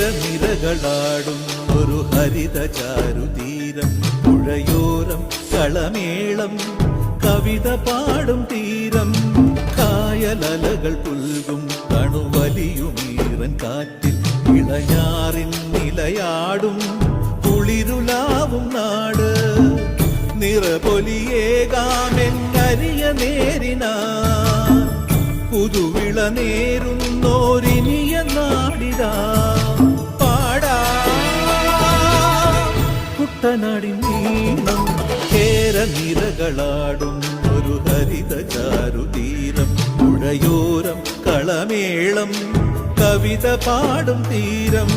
കേരനിരകളാടും ഒരു ഹരിത ചാരുതീരം, പുഴയോരം കളമേളം കവിത പാടും തീരം, കായലലകൾ പുൽകും കണുവലിയുമീറൻ കാറ്റിൽ ഇളഞ്ഞാറിൻ നിലയാടും കുളിരുലാവും നാട്, നിറപൊലിയേകാമെന്നരിയ നേരിന പുതുവിള നേരുന്നോരിനിയ നാടിടാ പാടാ കുട്ടനാടിൻ നീളം. കേരനിരകളാടും ഒരു ഹരിത ചാരുതീരം, പുഴയോരം കളമേളം കവിത പാടും തീരം.